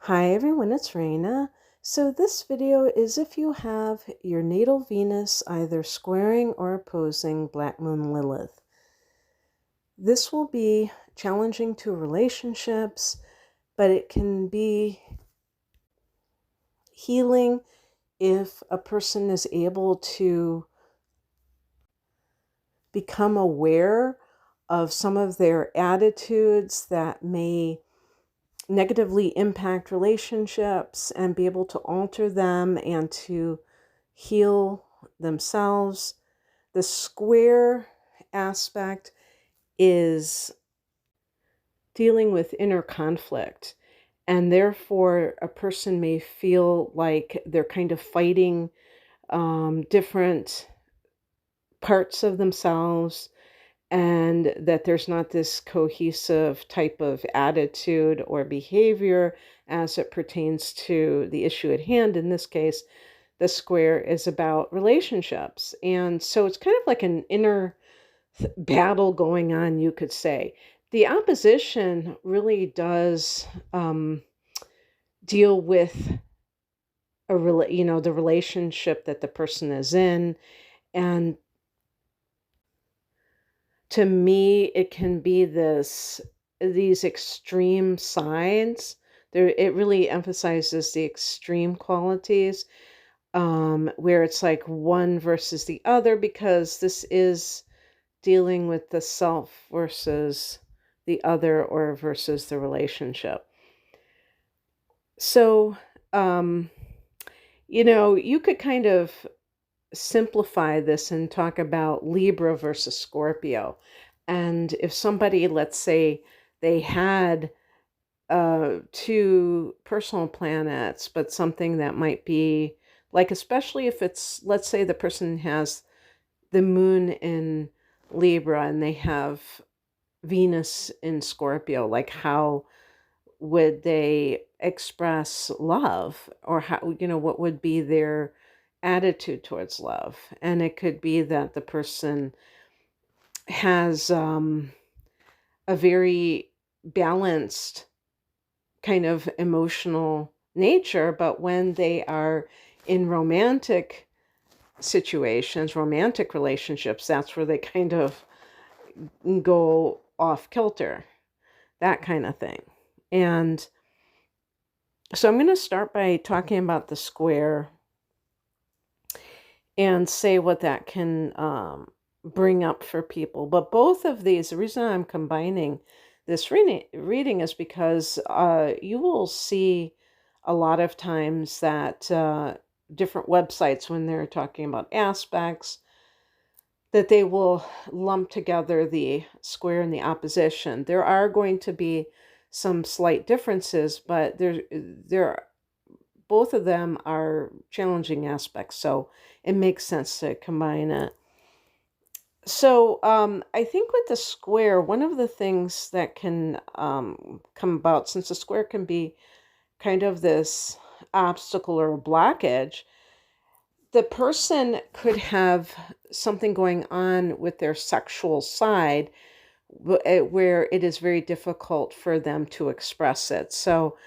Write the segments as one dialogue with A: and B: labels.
A: Hi everyone, it's Raina. So this video is if you have your natal Venus either squaring or opposing Black Moon Lilith. This will be challenging to relationships, but it can be healing if a person is able to become aware of some of their attitudes that may negatively impact relationships and be able to alter them and to heal themselves. The square aspect is dealing with inner conflict, and therefore a person may feel like they're kind of fighting different parts of themselves, and that there's not this cohesive type of attitude or behavior as it pertains to the issue at hand. In this case, the square is about relationships. And so it's kind of like an inner battle going on, you could say. The opposition really does deal with the relationship that the person is in. And to me, it can be these extreme sides. It really emphasizes the extreme qualities, where it's like one versus the other, because this is dealing with the self versus the other, or versus the relationship. So, you could kind of simplify this and talk about Libra versus Scorpio. And if somebody, let's say, they had two personal planets, but something that might be like, especially if it's, let's say the person has the moon in Libra and they have Venus in Scorpio, like how would they express love, or how, what would be their attitude towards love? And it could be that the person has a very balanced kind of emotional nature, but when they are in romantic situations, romantic relationships, that's where they kind of go off kilter, that kind of thing. And so I'm going to start by talking about the square and say what that can bring up for people. But both of these, the reason I'm combining this reading is because you will see a lot of times that different websites, when they're talking about aspects, that they will lump together the square and the opposition. There are going to be some slight differences, but both of them are challenging aspects, so it makes sense to combine it. So I think with the square, one of the things that can come about, since the square can be kind of this obstacle or a blockage, the person could have something going on with their sexual side where it is very difficult for them to express it. So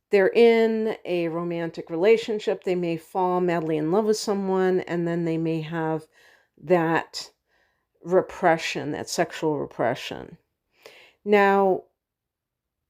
A: they're in a romantic relationship, they may fall madly in love with someone, and then they may have that repression, that sexual repression. Now,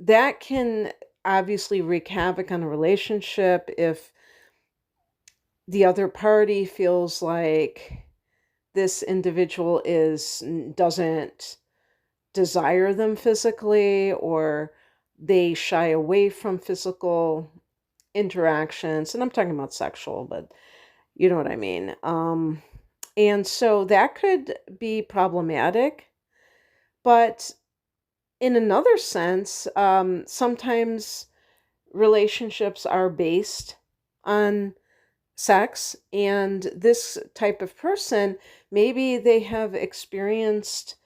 A: that can obviously wreak havoc on a relationship if the other party feels like this individual doesn't desire them physically, or they shy away from physical interactions. And I'm talking about sexual, but you know what I mean. And so that could be problematic. But in another sense, sometimes relationships are based on sex, and this type of person, maybe they have experienced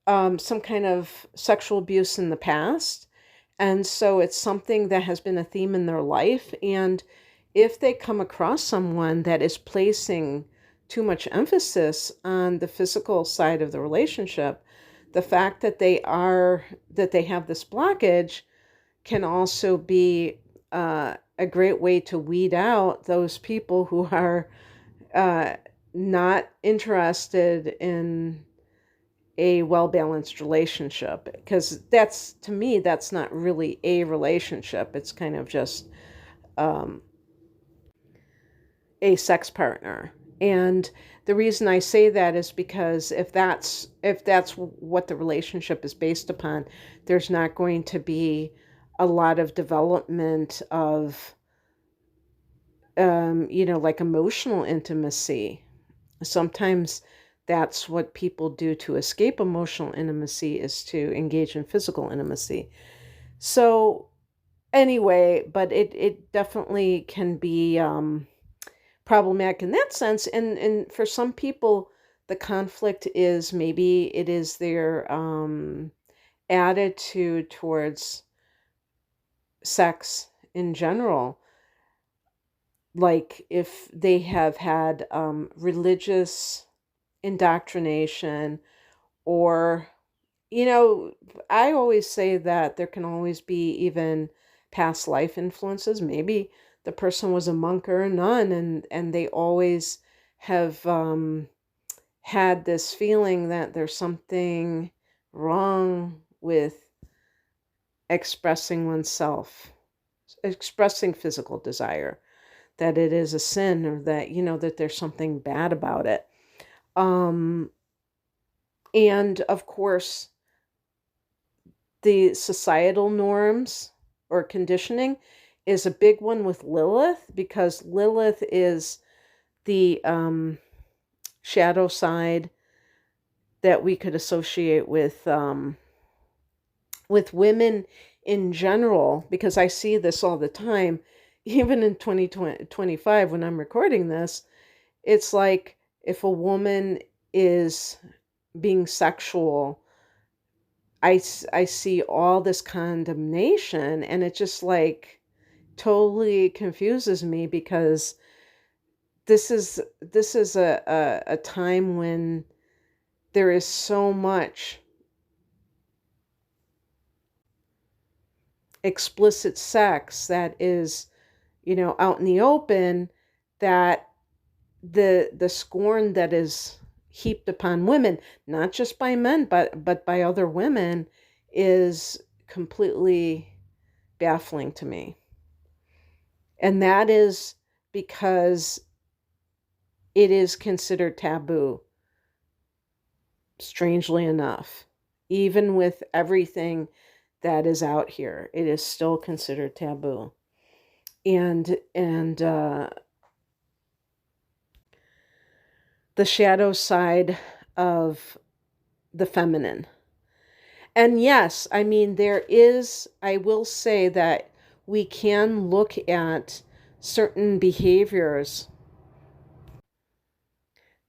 A: some kind of sexual abuse in the past, and so it's something that has been a theme in their life. And if they come across someone that is placing too much emphasis on the physical side of the relationship, the fact that they have this blockage can also be a great way to weed out those people who are uh, not interested in a well-balanced relationship, because that's, to me, that's not really a relationship. It's kind of just um, a sex partner. And the reason I say that is because if that's what the relationship is based upon, there's not going to be a lot of development of like emotional intimacy. Sometimes that's what people do to escape emotional intimacy, is to engage in physical intimacy. So anyway, but it definitely can be problematic in that sense. And for some people, the conflict is, maybe it is their attitude towards sex in general. Like if they have had religious indoctrination, or, you know, I always say that there can always be even past life influences. Maybe the person was a monk or a nun, and they always have had this feeling that there's something wrong with expressing oneself, expressing physical desire, that it is a sin, or that, that there's something bad about it. Um, and of course, the societal norms or conditioning is a big one with Lilith, because Lilith is the shadow side that we could associate with women in general, because I see this all the time, even in 2025 when I'm recording this. It's like if a woman is being sexual, I see all this condemnation, and it just like totally confuses me, because this is a time when there is so much explicit sex that is, out in the open, that the scorn that is heaped upon women, not just by men, but by other women, is completely baffling to me. And that is because it is considered taboo, strangely enough. Even with everything that is out here, it is still considered taboo. And the shadow side of the feminine. And yes, I mean, I will say that we can look at certain behaviors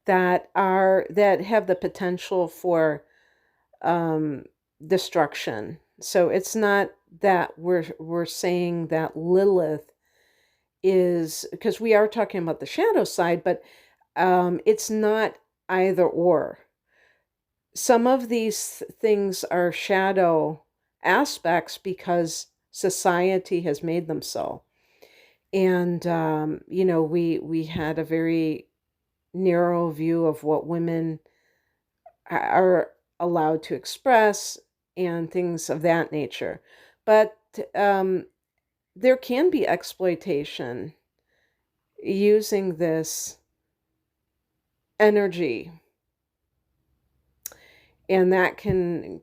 A: that have the potential for um, destruction. So it's not that we're saying that Lilith is, because we are talking about the shadow side, but it's not either or. Some of these things are shadow aspects because society has made them so. And we had a very narrow view of what women are allowed to express and things of that nature. But um, there can be exploitation using this energy, and that can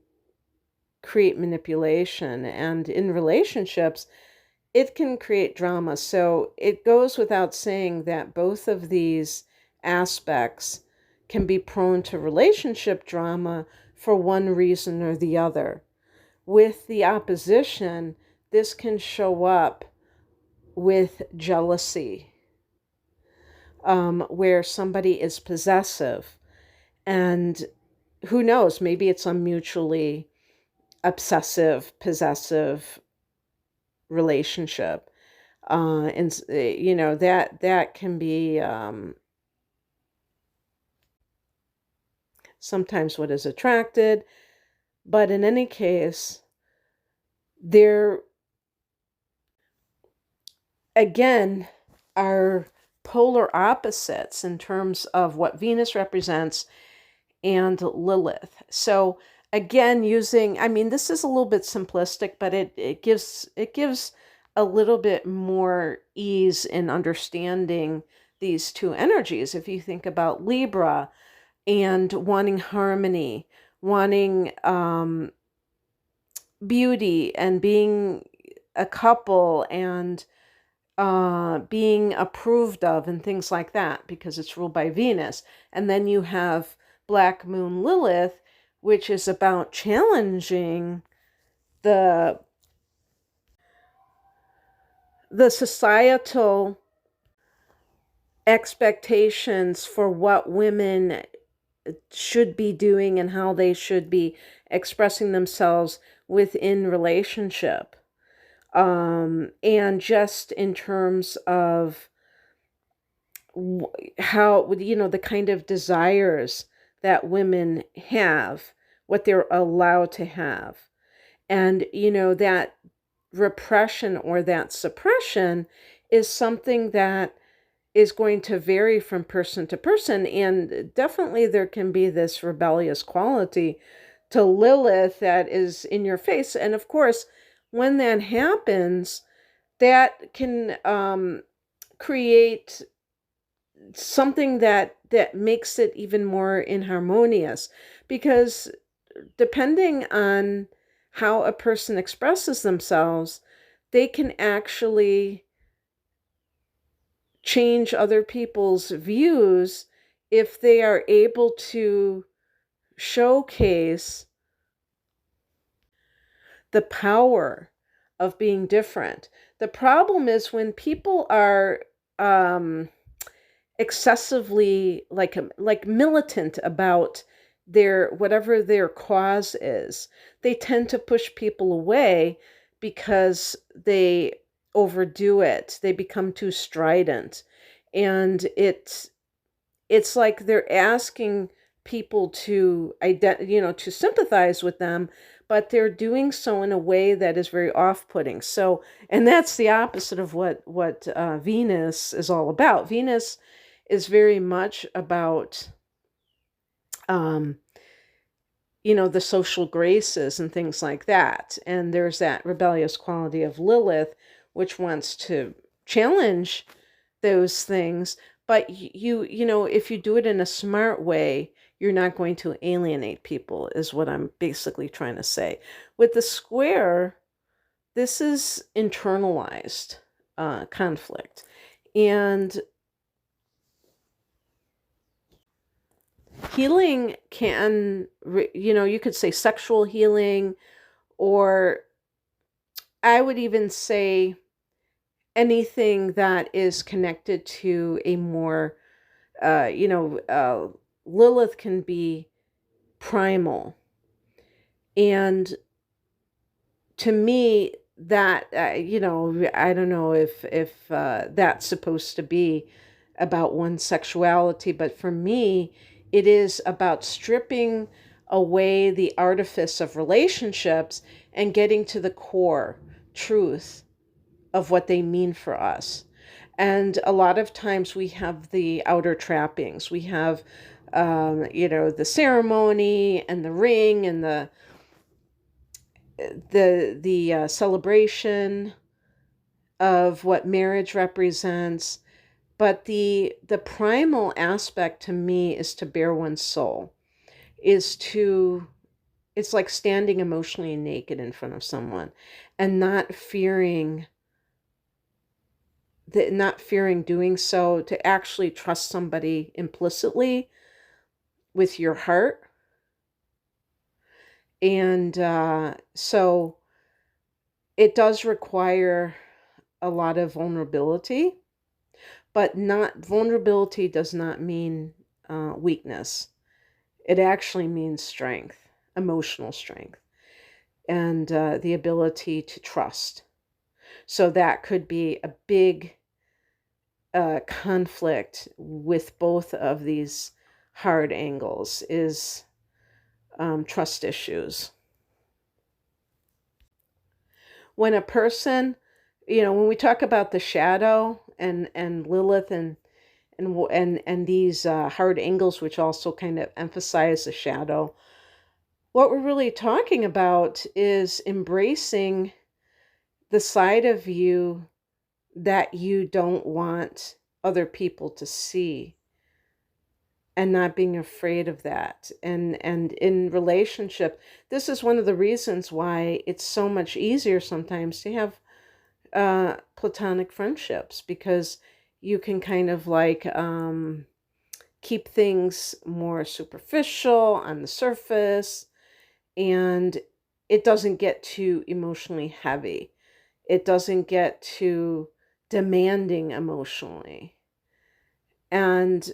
A: create manipulation. And in relationships, it can create drama. So it goes without saying that both of these aspects can be prone to relationship drama for one reason or the other. With the opposition, this can show up with jealousy, where somebody is possessive. And who knows, maybe it's a mutually obsessive, possessive relationship. And that can be sometimes what is attracted. But in any case, there again, are polar opposites in terms of what Venus represents and Lilith. So again, using, I mean, this is a little bit simplistic, but it gives a little bit more ease in understanding these two energies. If you think about Libra and wanting harmony, wanting beauty, and being a couple, and being approved of, and things like that, because it's ruled by Venus. And then you have Black Moon Lilith, which is about challenging the societal expectations for what women should be doing and how they should be expressing themselves within relationship. And just in terms of how, the kind of desires that women have, what they're allowed to have. And, that repression or that suppression is something that is going to vary from person to person. And definitely there can be this rebellious quality to Lilith that is in your face. And of course, when that happens, that can create something that makes it even more inharmonious, because depending on how a person expresses themselves, they can actually change other people's views if they are able to showcase the power of being different. The problem is when people are excessively like militant about their whatever their cause is, they tend to push people away because they overdo it. They become too strident, and it's like they're asking people to to sympathize with them, but they're doing so in a way that is very off-putting. So, and that's the opposite of what Venus is all about. Venus is very much about the social graces and things like that. And there's that rebellious quality of Lilith, which wants to challenge those things. But if you do it in a smart way, you're not going to alienate people, is what I'm basically trying to say. With the square, this is internalized conflict. And healing can, you could say sexual healing, or I would even say anything that is connected to a more, Lilith can be primal. And to me, that, I don't know if that's supposed to be about one's sexuality, but for me, it is about stripping away the artifice of relationships and getting to the core truth of what they mean for us. And a lot of times we have the outer trappings. We have, the ceremony and the ring and the celebration of what marriage represents. But the primal aspect to me is to bare one's soul, it's like standing emotionally naked in front of someone and not fearing doing so, to actually trust somebody implicitly with your heart. And so it does require a lot of vulnerability, but vulnerability does not mean weakness. It actually means strength, emotional strength, and the ability to trust. So that could be a big conflict with both of these hard angles, is trust issues. When a person when we talk about the shadow and Lilith and these hard angles, which also kind of emphasize the shadow, what we're really talking about is embracing the side of you that you don't want other people to see, and not being afraid of that. And in relationship, this is one of the reasons why it's so much easier sometimes to have platonic friendships, because you can kind of like keep things more superficial on the surface, and it doesn't get too emotionally heavy. It doesn't get too demanding emotionally. And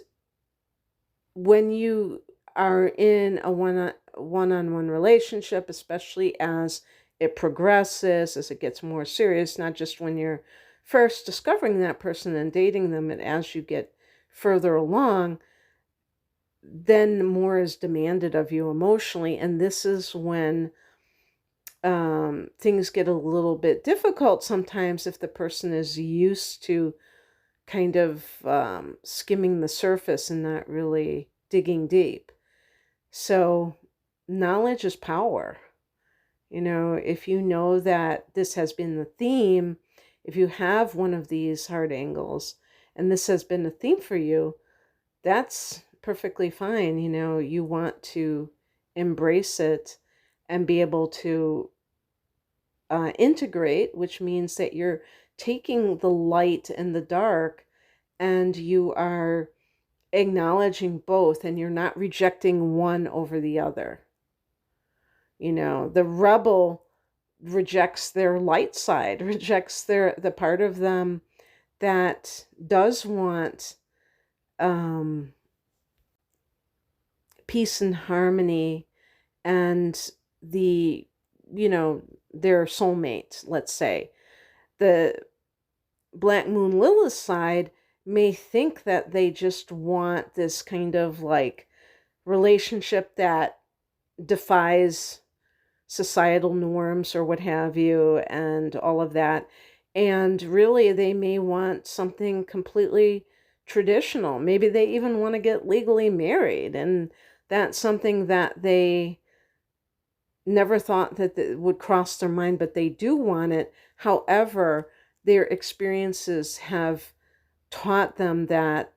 A: when you are in a one-on-one relationship, especially as it progresses, as it gets more serious, not just when you're first discovering that person and dating them, and as you get further along, then more is demanded of you emotionally. And this is when things get a little bit difficult sometimes, if the person is used to kind of skimming the surface and not really digging deep. So knowledge is power. If you know that this has been the theme, if you have one of these hard angles and this has been a theme for you, that's perfectly fine. You want to embrace it and be able to integrate, which means that you're taking the light and the dark, and you are acknowledging both, and you're not rejecting one over the other. The rebel rejects their light side, rejects the part of them that does want peace and harmony, and their soulmate, let's say. The Black Moon Lilith side may think that they just want this kind of like relationship that defies societal norms or what have you, and all of that. And really, they may want something completely traditional. Maybe they even want to get legally married, and that's something that they never thought that would cross their mind, but they do want it. However, their experiences have taught them that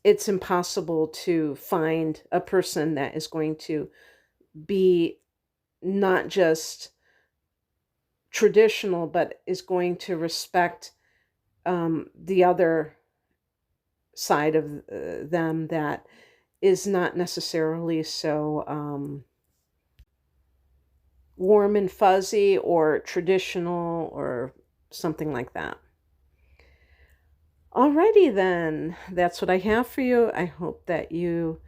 A: it's impossible to find a person that is going to be not just traditional, but is going to respect the other side of them that is not necessarily so warm and fuzzy or traditional or something like that. Alrighty then, that's what I have for you. I hope that you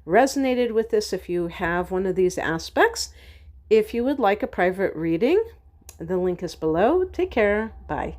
A: resonated with this if you have one of these aspects. If you would like a private reading, the link is below. Take care. Bye.